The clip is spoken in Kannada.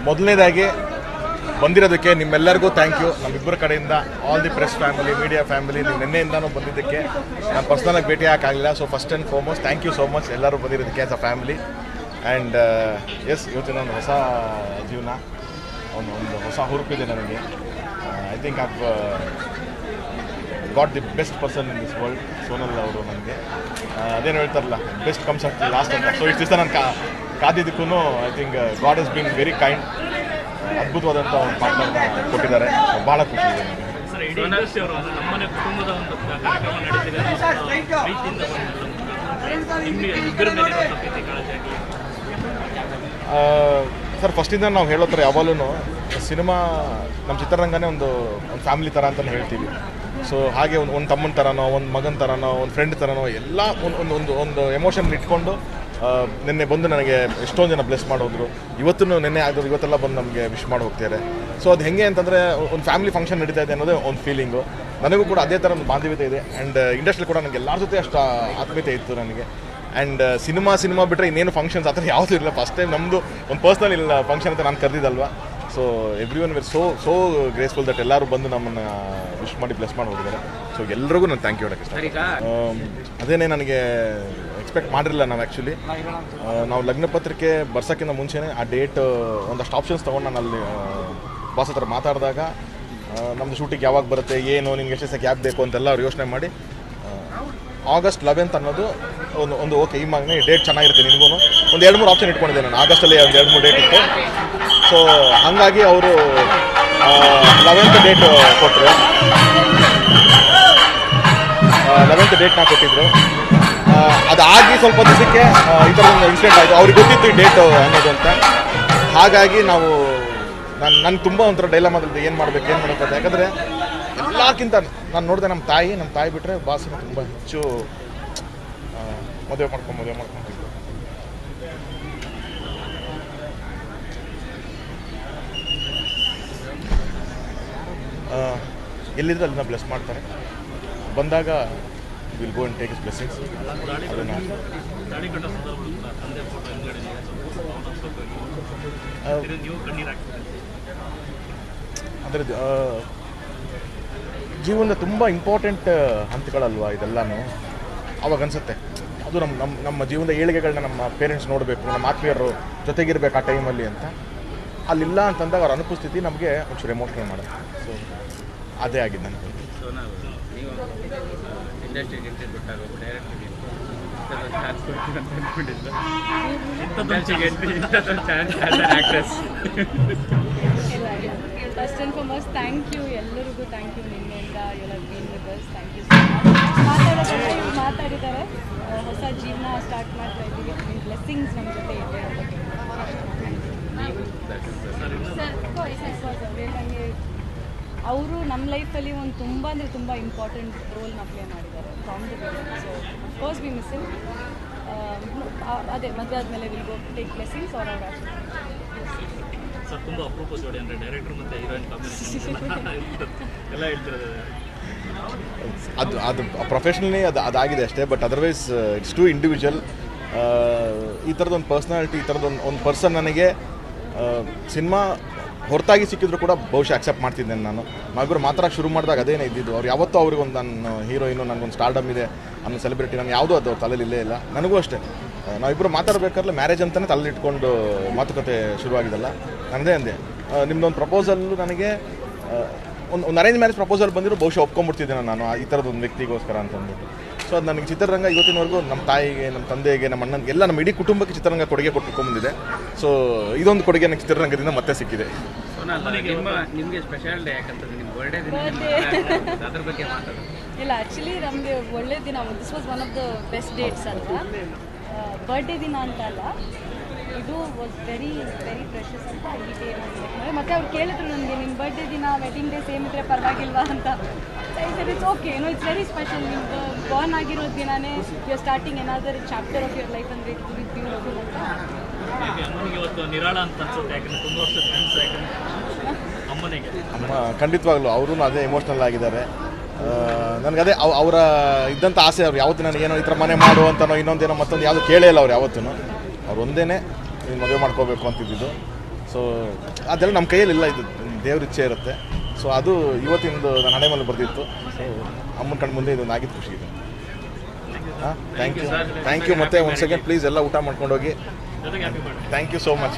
ಮೊದಲನೇದಾಗಿ ಬಂದಿರೋದಕ್ಕೆ ನಿಮ್ಮೆಲ್ಲರಿಗೂ ಥ್ಯಾಂಕ್ ಯು. ನಮ್ಮಿಬ್ಬರ ಕಡೆಯಿಂದ all the press family, media family, ನೀವು ನಿನ್ನೆಯಿಂದನೂ ಬಂದಿದ್ದಕ್ಕೆ ನಾನು ಪರ್ಸ್ನಲಾಗಿ ಭೇಟಿ ಹಾಕಾಗಲಿಲ್ಲ. So first and foremost thank you so much ಎಲ್ಲರೂ ಬಂದಿರೋದಕ್ಕೆ as a family. And yes, ಇವತ್ತಿನ ಒಂದು ಹೊಸ ಜೀವನ, ಒಂದು ಹೊಸ ಹುರುಪಿದೆ ನನಗೆ. I think I got the best person in this world. Sonal ಅವರು ನನಗೆ ಅದೇನು ಹೇಳ್ತಾರಲ್ಲ, ಬೆಸ್ಟ್ ಕಮ್ಸ್ ಅಟ್ ಲಾಸ್ಟ್ ಅಂತ. ಸೊ ಇಷ್ಟು ದಿವಸ ನಾನು ಕಾದಿದ್ದಕ್ಕೂ I think God has bean very kind. ಅದ್ಭುತವಾದಂಥ ಒಂದು ಪಾರ್ಟ್ನರ್ನ ಕೊಟ್ಟಿದ್ದಾರೆ. ಭಾಳ ಖುಷಿ ಇದೆ ಸರ್. ಫಸ್ಟಿಂದ ನಾವು ಹೇಳೋ ಥರ ಯಾವಾಗಲೂ ಸಿನಿಮಾ ನಮ್ಮ ಚಿತ್ರರಂಗನೇ ಒಂದು ಫ್ಯಾಮಿಲಿ ಥರ ಅಂತಲೇ ಹೇಳ್ತೀವಿ. ಸೊ ಹಾಗೆ ಒಂದು ತಮ್ಮನ ಥರನೋ, ಒಂದು ಮಗನ ಥರನೋ, ಒಂದು ಫ್ರೆಂಡ್ ಥರನೋ ಎಲ್ಲ ಒಂದು ಎಮೋಷನ್ ಇಟ್ಕೊಂಡು ನಿನ್ನೆ ಬಂದು ನನಗೆ ಎಷ್ಟೊಂದು ಜನ ಬ್ಲೆಸ್ ಮಾಡೋದ್ರು. ನಿನ್ನೆ ಆಗೋದು ಇವತ್ತೆಲ್ಲ ಬಂದು ನಮಗೆ ವಿಶ್ ಮಾಡಿ ಹೋಗ್ತಾರೆ. ಸೊ ಅದು ಹೆಂಗೆ ಅಂತಂದರೆ ಒಂದು ಫ್ಯಾಮಿಲಿ ಫಂಕ್ಷನ್ ನಡೀತಾ ಇದೆ ಅನ್ನೋದೇ ಒಂದು ಫೀಲಿಂಗು. ನನಗೂ ಕೂಡ ಅದೇ ಥರ ಒಂದು ಬಾಂಧವ್ಯತೆ ಇದೆ. ಆ್ಯಂಡ್ ಇಂಡಸ್ಟ್ರಿ ಕೂಡ ನನಗೆ ಎಲ್ಲರ ಜೊತೆ ಅಷ್ಟು ಆತ್ಮೀಯತೆ ಇತ್ತು ನನಗೆ. ಆ್ಯಂಡ್ ಸಿನಿಮಾ ಬಿಟ್ಟರೆ ಇನ್ನೇನು ಫಂಕ್ಷನ್ಸ್ ಆ ಥರ ಯಾವುದೂ ಇಲ್ಲ. ಫಸ್ಟ್ ಟೈಮ್ ನಮ್ಮದು ಒಂದು ಪರ್ಸ್ನಲ್ ಇಲ್ಲ ಫಂಕ್ಷನ್ ಅಂತ ನಾನು ಕರೆದಿದ್ದಲ್ವ. So everyone were so graceful that ಎಲ್ಲರೂ ಬಂದು ನಮ್ಮನ್ನು ವಿಶ್ ಮಾಡಿ ಬ್ಲೆಸ್ ಮಾಡಿ ಹೋಗಿದ್ದಾರೆ. ಸೊ ಎಲ್ರಿಗೂ ನಾನು ಥ್ಯಾಂಕ್ ಯು ಹೇಳೋಕ್ಕೆ ಇಷ್ಟ. ಅದೇನೇ ನನಗೆ ಎಕ್ಸ್ಪೆಕ್ಟ್ ಮಾಡಿರಲಿಲ್ಲ ನಾವು. ಆ್ಯಕ್ಚುಲಿ ನಾವು ಲಗ್ನ ಪತ್ರಿಕೆ ಬರ್ಸೋಕ್ಕಿಂತ ಮುಂಚೆನೇ ಆ ಡೇಟ್ ಒಂದಷ್ಟು ಆಪ್ಷನ್ಸ್ ತೊಗೊಂಡು ನಾನು ಅಲ್ಲಿ ಬಾಸ್ ಹತ್ರ ಮಾತಾಡಿದಾಗ ನಮ್ಮದು ಶೂಟಿಂಗ್ ಯಾವಾಗ ಬರುತ್ತೆ, ಏನು ನಿಮ್ಗೆ ಎಷ್ಟು ಗ್ಯಾಪ್ ಬೇಕು ಅಂತೆಲ್ಲ ಅವ್ರು ಯೋಚನೆ ಮಾಡಿ August 11th ಅನ್ನೋದು ಒಂದು ಓಕೆ, ಈ ಮಾಗನೇ ಡೇಟ್ ಚೆನ್ನಾಗಿರುತ್ತೆ ನಿಮಗೂ. ಒಂದು 2-3 ಆಪ್ಷನ್ ಇಟ್ಕೊಂಡಿದ್ದೆ ನಾನು. ಆಗಸ್ಟಲ್ಲಿ ಒಂದು 2-3 ಡೇಟ್ ಇತ್ತು. ಸೊ ಹಾಗಾಗಿ ಅವರು 11th ಡೇಟ್ ಕೊಟ್ಟರು. 11th ಡೇಟ್ನ ಕೊಟ್ಟಿದ್ರು. ಅದಾಗಿ ಸ್ವಲ್ಪ ದಿವಸಕ್ಕೆ ಈ ಥರ ಒಂದು ಇನ್ಸಿಡೆಂಟ್ ಆಯಿತು. ಅವ್ರಿಗೆ ಗೊತ್ತಿತ್ತು ಈ ಡೇಟು ಅನ್ನೋದು ಅಂತ. ಹಾಗಾಗಿ ನಾನು ತುಂಬ ಒಂಥರ ಡೈಲಾಗ್ ಮಾಡಿದೆ, ಏನು ಮಾಡಬೇಕು ಅಂತ. ಯಾಕಂದರೆ ಎಲ್ಲಕ್ಕಿಂತ ನಾನು ನೋಡಿದೆ ನಮ್ಮ ತಾಯಿ ಬಿಟ್ಟರೆ ಬಾಸಿನ ತುಂಬ ಹೆಚ್ಚು ಮದುವೆ ಮಾಡ್ಕೊಂಡಿದ್ದು. ಎಲ್ಲಿದ್ರೆ ಅಲ್ಲಿನ ಬ್ಲೆಸ್ ಮಾಡ್ತಾರೆ. ಬಂದಾಗ will go and take is blessings. ಅದರ ಜೀವನದ ತುಂಬ ಇಂಪಾರ್ಟೆಂಟ್ ಹಂತಗಳಲ್ವ ಇದೆಲ್ಲನೂ. ಅವಾಗ ಅನಿಸುತ್ತೆ ಅದು ನಮ್ಮ ಜೀವನದ ಏಳಿಗೆಗಳನ್ನ ನಮ್ಮ ಪೇರೆಂಟ್ಸ್ ನೋಡಬೇಕು, ನಮ್ಮ ಆತ್ಮೀಯರು ಜೊತೆಗಿರ್ಬೇಕು ಆ ಟೈಮಲ್ಲಿ ಅಂತ. ಅಲ್ಲಿಲ್ಲ ಅಂತಂದಾಗ ಅವ್ರ ಅನುಪಸ್ಥಿತಿ ನಮಗೆ ಒಂಚೂರು ಎಮೋಷನಲ್ ಮಾಡುತ್ತೆ. ಸೊ ಅದೇ ಆಗಿದ್ದು ನನಗೆ. First and foremost thank you ಎಲ್ಲರಿಗೂ. Thank you. ನಿನ್ನೆಯಿಂದ you have been with us. Thank you so much. ಮಾತಾಡಿದ್ದಾರೆ. ಹೊಸ ಜೀವನ ಸ್ಟಾರ್ಟ್ ಮಾಡ್ತಾ ಇದ್ದೀವಿ. ನಿಮ್ಮ ಬ್ಲೆಸ್ಸಿಂಗ್ಸ್ ನಮ್ಮ ಜೊತೆ ಇದೆ. ಯಾಕಂದರೆ ಅವರು ನಮ್ಮ ಲೈಫಲ್ಲಿ ಒಂದು ತುಂಬ ಇಂಪಾರ್ಟೆಂಟ್ ರೋಲ್ನ ಪ್ಲೇ ಮಾಡಿದ್ದಾರೆ from the beginning. So of course we miss it. ಅದೇ ಮದುವೆ ಆದಮೇಲೆ will go take blessings or our action. Sir ತುಂಬ ಅಪರೂಪ ಜೋಡಿ ಅಂದರೆ ಡೈರೆಕ್ಟರ್ ಮತ್ತು ಹೀರೋಯಿನ್ ಕಾಂಬಿನೇಷನ್ ಎಲ್ಲ ಹೇಳ್ತಿರೋದು. ಅದು ಪ್ರೊಫೆಷ್ನಲಿ ಅದಾಗಿದೆ ಅಷ್ಟೇ. But otherwise it's to individual. ಈ ಥರದೊಂದು ಪರ್ಸ್ನಾಲಿಟಿ, ಈ ಥರದೊಂದು ಪರ್ಸನ್ ನನಗೆ ಸಿನಿಮಾ ಹೊರತಾಗಿ ಸಿಕ್ಕಿದ್ರು ಕೂಡ ಬಹುಶಃ ಅಕ್ಸೆಪ್ಟ್ ಮಾಡ್ತಿದ್ದೇನೆ ನಾನು. ನಾವಿಬ್ಬರು ಮಾತ್ರ ಶುರು ಮಾಡಿದಾಗ ಅದೇನೇ ಇದ್ದಿದ್ದು. ಅವ್ರು ಯಾವತ್ತೂ ಅವ್ರಿಗೊಂದು ನನ್ನ ಹೀರೋಯಿನು, ನನಗೊಂದು ಸ್ಟಾರ್ಡಮ್ ಇದೆ ಅನ್ನೋ ಸೆಲೆಬ್ರಿಟಿ ನಾನು ಯಾವುದೂ ಅದು ಅವ್ರ ತಲೆಯಲ್ಲಿ ಇಲ್ಲೇ ಇಲ್ಲ. ನನಗೂ ಅಷ್ಟೇ. ನಾವಿಬ್ಬರು ಮಾತಾಡಬೇಕಾದ್ರೆ ಮ್ಯಾರೇಜ್ ಅಂತಲೇ ತಲೆ ಇಟ್ಕೊಂಡು ಮಾತುಕತೆ ಶುರುವಾಗಿದ್ದಲ್ಲ. ನನ್ನದೇ ಅಂದೆ, ನಿಮ್ಮದೊಂದು ಪ್ರಪೋಸಲ್ಲು ನನಗೆ ಒಂದು ಅರೇಂಜ್ ಮ್ಯಾರೇಜ್ ಪ್ರಪೋಸಲ್ ಬಂದಿರೋ ಬಹುಶಃ ಒಪ್ಕೊಂಡ್ಬಿಡ್ತಿದ್ದೆ ನಾನು ಈ ಥರದೊಂದು ವ್ಯಕ್ತಿಗೋಸ್ಕರ ಅಂತಂದ್ಬಿಟ್ಟು. ಸೊ ಅದು ನನಗೆ ಚಿತ್ರರಂಗ ಇವತ್ತಿನವರೆಗೂ ನಮ್ಮ ತಾಯಿಗೆ, ನಮ್ಮ ತಂದೆಗೆ, ನಮ್ಮ ಅಣ್ಣನಿಗೆ ಎಲ್ಲ ನಮ್ಮ ಇಡೀ ಕುಟುಂಬಕ್ಕೆ ಚಿತ್ರರಂಗ ಕೊಡುಗೆ ಕೊಟ್ಕೊಂಡ್ಬಂದಿದೆ. ಸೊ ಇದೊಂದು ಕೊಡುಗೆ ನನಗೆ ಚಿತ್ರರಂಗದಿಂದ ಮತ್ತೆ ಸಿಕ್ಕಿದೆ. ನಿಮಗೆ ಸ್ಪೆಷಲ್ ಡೇ ಯಾಕಂತಂದ್ರೆ ನಿಮ್ಮ ಬರ್ಡೇ ದಿನ ಅದ್ರ ಬಗ್ಗೆ ಮಾತಾಡೋದು. ಇಲ್ಲ, ಆ್ಯಕ್ಚುಲಿ ನಮಗೆ ಒಳ್ಳೆ ದಿನ. This was one of the best dates ಅಂತ. ಬರ್ಡೇ ದಿನ ಅಂತ ಅಲ್ಲ, ಇದು ವಾಸ್ ವೆರಿ ಪ್ರೆಷಸ್ ಅಂತ ಈ ಡೇ ನನಗೆ. ಮತ್ತು ಅವ್ರು ಕೇಳಿದ್ರು ನನಗೆ, ನಿಮ್ಮ ಬರ್ಡೇ ದಿನ ವೆಡ್ಡಿಂಗ್ ಡೇ ಸೇಮ್ ಇದ್ದರೆ ಪರವಾಗಿಲ್ವಾ ಅಂತ. It's okay, it's very special. ನಿಮ್ದು ಬಾರ್ನ್ ಆಗಿರೋ ದಿನಾನೇ you are starting another chapter of your life ಅಂದರೆ ಇಟ್ ವಿಲ್ ಬ್ಯೂಟಿಫುಲ್ ಅಂತ. ಅಮ್ಮನಿಗೆ ಇವತ್ತು ನಿರಾಳ ಅಂತ ಅನ್ಸುತ್ತೆ, ಯಾಕಂದರೆ ತುಂಬ ವರ್ಷದ ಫ್ರೆಂಡ್ಸ್. ಯಾಕಂದರೆ ಅಮ್ಮ ಖಂಡಿತವಾಗ್ಲೂ ಅವರು ಅದೇ ಎಮೋಷ್ನಲ್ ಆಗಿದ್ದಾರೆ. ನನಗದೇ ಅವರ ಇದ್ದಂಥ ಆಸೆ ಅವ್ರು ಯಾವತ್ತೂ ನನಗೆ ಏನೋ ಈ ಥರ ಮನೆ ಮಾಡು ಅಂತನೋ ಇನ್ನೊಂದೇನೋ ಮತ್ತೊಂದು ಯಾವುದು ಕೇಳೇ ಇಲ್ಲ ಅವ್ರು ಯಾವತ್ತೂ. ಅವ್ರು ಒಂದೇ ನೀನು ಮದುವೆ ಮಾಡ್ಕೋಬೇಕು ಅಂತಿದ್ದು. ಸೊ ಅದೆಲ್ಲ ನಮ್ಮ ಕೈಯಲ್ಲಿಲ್ಲ, ಇದು ದೇವ್ರ ಇಚ್ಛೆ ಇರುತ್ತೆ. ಸೊ ಅದು ಇವತ್ತಿಂದು ನನ್ನ ಹಣೆ ಮೇಲೆ ಬರ್ದಿತ್ತು. ಸೊ ಅಮ್ಮನ ಕಣ್ಣು ಮುಂದೆ ಇದೊಂದು ಆಗಿದ್ದು ಖುಷಿ ಇದೆ. ಹಾಂ, ಥ್ಯಾಂಕ್ ಯು. ಮತ್ತೆ ಒಂದು ಸೆಕೆಂಡ್ ಪ್ಲೀಸ್ ಎಲ್ಲ ಊಟ ಮಾಡ್ಕೊಂಡೋಗಿ. Thank you so much.